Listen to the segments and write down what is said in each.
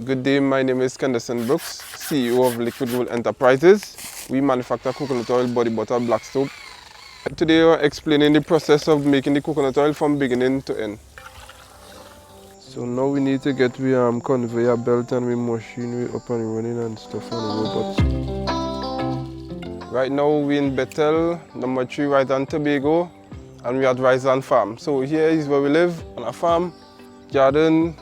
Good day, my name is Kenderson Brooks, CEO of Liquid Gold Enterprises. We manufacture coconut oil, body butter, black soap. Today we're explaining the process of making the coconut oil from beginning to end. So now we need to get the conveyor belt and the machinery up and running and stuff on the robots. Right now we're in Bethel, number 3 Trinidad Tobago, and we're at Riceland Farm. So here is where we live, on a farm, garden.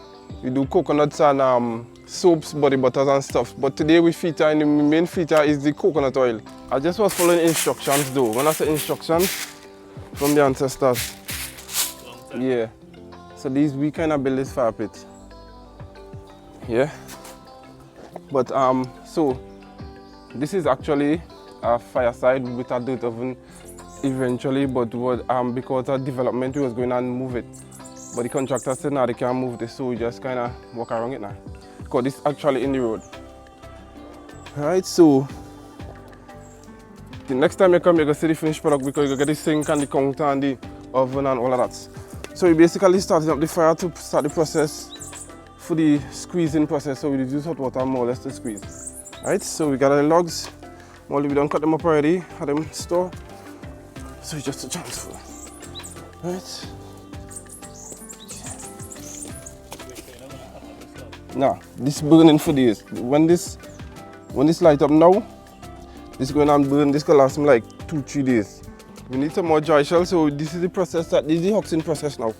We do coconuts and soaps, body butters and stuff. But today we feature, and the main feature is the coconut oil. I just was following instructions though. When I say instructions from the ancestors. Yeah. So we kind of build this fire pit. Yeah. But so this is actually a fireside with a dirt oven eventually, but because of development we was going to move it. But the contractor said now they can't move this, so we just kind of walk around it now. Because this is actually in the road. Alright, so the next time you come, you're going to see the finished product because you get the sink and the counter and the oven and all of that. So we basically started up the fire to start the process for the squeezing process. So we use hot water more or less to squeeze. Alright, so we got the logs. We don't cut them up already, had them stored. So it's just a transfer. Alright. Now, this burning for this. When this light up now, this going to burn. This can last me like 2-3 days. We need some more dry shell, so this is the process. This is the huxing process now.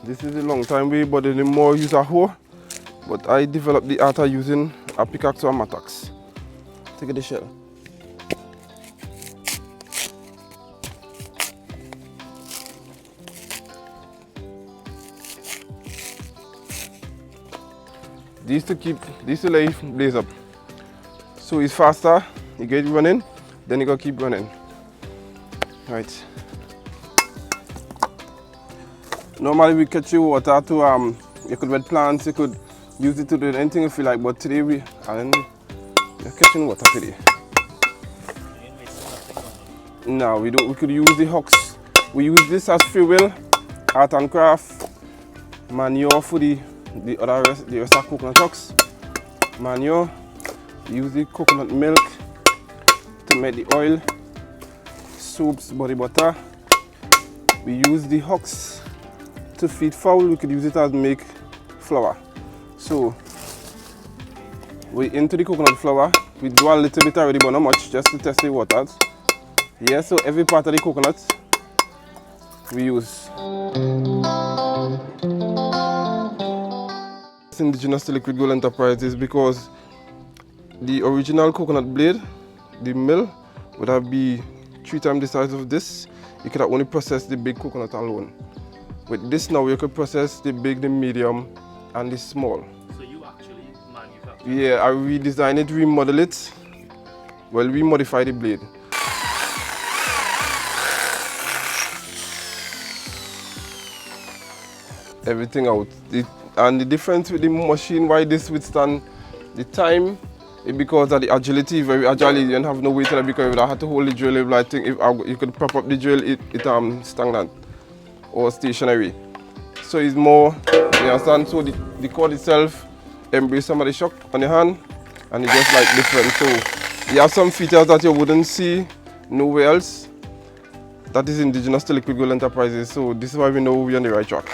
This is a long time way, but the more use a hoe. But I developed the art of using a pickaxe or a mattox. Take the shell. These to let it blaze up. So it's faster, you get it running, then you gotta keep running. Right. Normally we catch your water to you could wet plants, you could use it to do anything you feel like, but today we're catching water today. No, we could use the hooks. We use this as fuel, art and craft, manure for the rest of coconut husk, manure. We use the coconut milk to make the oil, soaps, body butter. We use the husks to feed fowl. We could use it as make flour. So we into the coconut flour. We do a little bit already, but not much, just to test the waters. Yeah, so every part of the coconut we use. Indigenous to Liquid Gold Enterprises because the original coconut blade, the mill, would have been 3 times the size of this. You could have only processed the big coconut alone. With this now, you could process the big, the medium, and the small. So you actually manufacture? Yeah, I redesigned it, remodel it. Well, we modify the blade. Everything out. And the difference with the machine, why this withstand the time, is because of the agility, very agile. You don't have no weight because you would have to hold the drill. I think if you could prop up the drill, it stagnant or stationary. So it's more, you understand? So the cord itself embrace some of the shock on the hand, and it's just like different. So you have some features that you wouldn't see nowhere else. That is indigenous to Liquid Gold Enterprises. So this is why we know we're on the right track.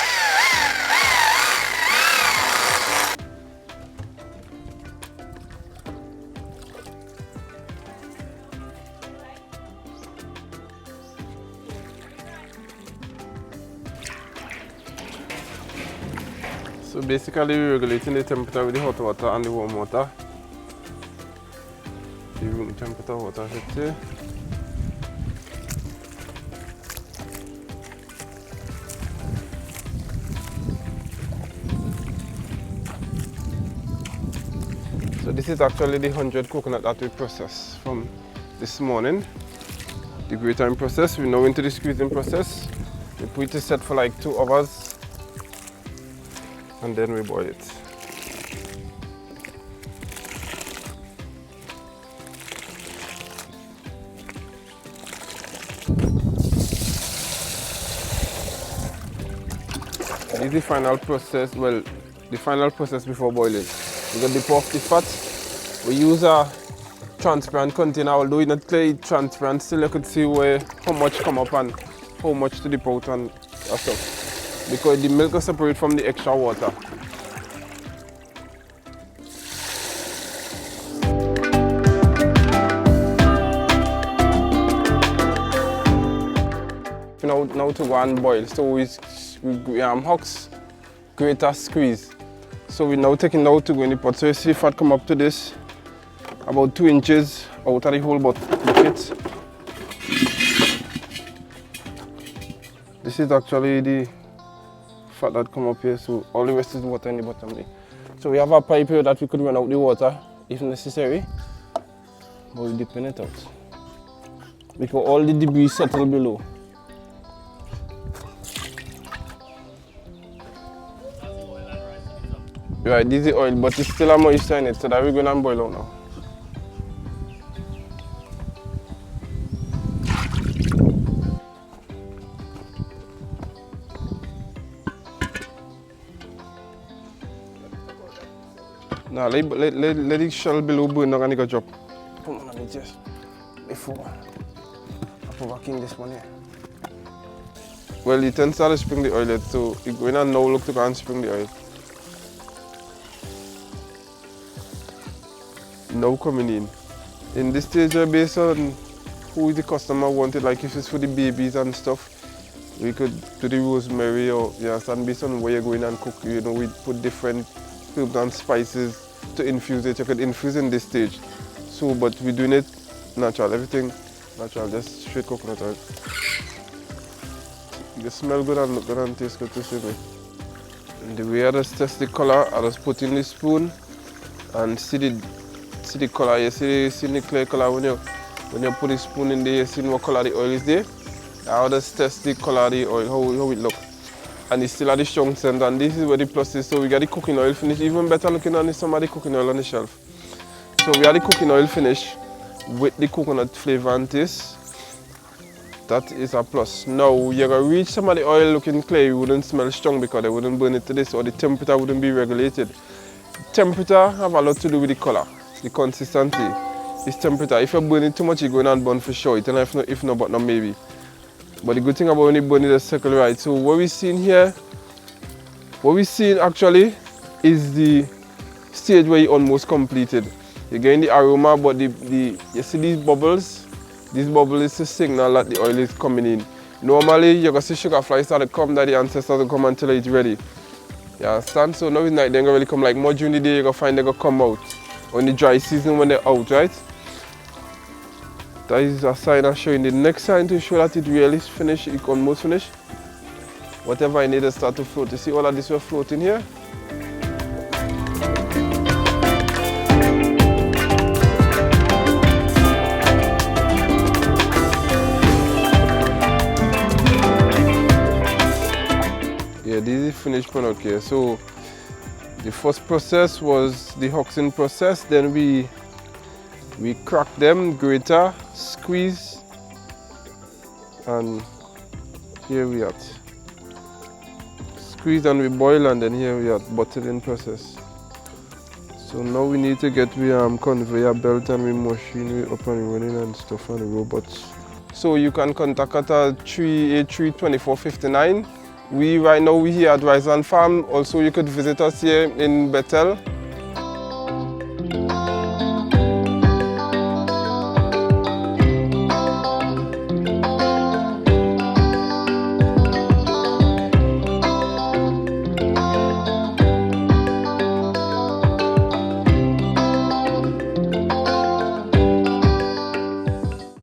So basically we're regulating the temperature with the hot water and the warm water. The room temperature water hit here. So this is actually the 100 coconut that we processed from this morning. The grate time process. We're now into the squeezing process. We put it set for like 2 hours. And then we boil it. This is the final process, well, the final process before boiling. We got dip off the fat. We use a transparent container, although it's not clear, transparent, still you could see how much come up and how much to dip out and stuff. Because the milk is separate from the extra water. Now to go and boil. So we hooks greater squeeze. So we're now taking it out to go in the pot. So you see fat come up to this, about 2 inches out of the whole bucket. This is actually the fat that come up here, so all the rest is water in the bottom there. So we have a pipe here that we could run out the water if necessary, but we're dipping it out because all the debris settle below. Right, this is oil, but it's still a moisture in it, so that we're going to boil out now. Now let the shell below burn up and it go drop. Come on, let me just before I put back in this one here. Well, it tends to spring the oil, so it's going to now look to go and spring the oil. Now coming in. In this stage, based on who the customer wanted, like if it's for the babies and stuff, we could do the rosemary or based on where you're going and cook, we put different herbs and spices to infuse it. You could infuse in this stage. So, but we're doing it natural, everything natural, just straight coconut oil. It smell good and look good and taste good too. And the way I just test the color, I just put in the spoon and see the color. You see the clear color when you put the spoon in there, you see what color the oil is there. I'll just test the color of the oil, how it look. And it's still at the strong scent, and this is where the plus is. So we got the cooking oil finish, even better looking than some of the cooking oil on the shelf. So we have the cooking oil finish with the coconut flavor and taste. That is a plus. Now you're gonna reach some of the oil looking clear, it wouldn't smell strong because they wouldn't burn it to this, or the temperature wouldn't be regulated. Temperature have a lot to do with the color, the consistency. It's temperature. If you're burning too much, you're going to burn for sure. If not, but not maybe. But the good thing about when you burn it is circle right. So what we're seeing here, what we're seeing actually is the stage where you almost completed. You're getting the aroma, but you see these bubbles? This bubble is a signal that the oil is coming in. Normally, you're going to see sugar flies start to come, that the ancestors will come until it's ready. You understand? So now it's night, they're going to really come, like more during the day, you're going to find they're going to come out. Or in the dry season when they're out, right? That is a sign of showing. The next sign to show that it really is finished, it's almost finished. Whatever I need to start to float. You see all of this will float in here? Yeah, this is finished product here. So the first process was the hoxing process, then we crack them, grater, squeeze, and here we are. Squeeze and we boil, and then here we are, bottling process. So now we need to get the conveyor belt and we machine we up and running and stuff on the robots. So you can contact us at 383-2459. Right now we here at Rice and Farm. Also you could visit us here in Bethel.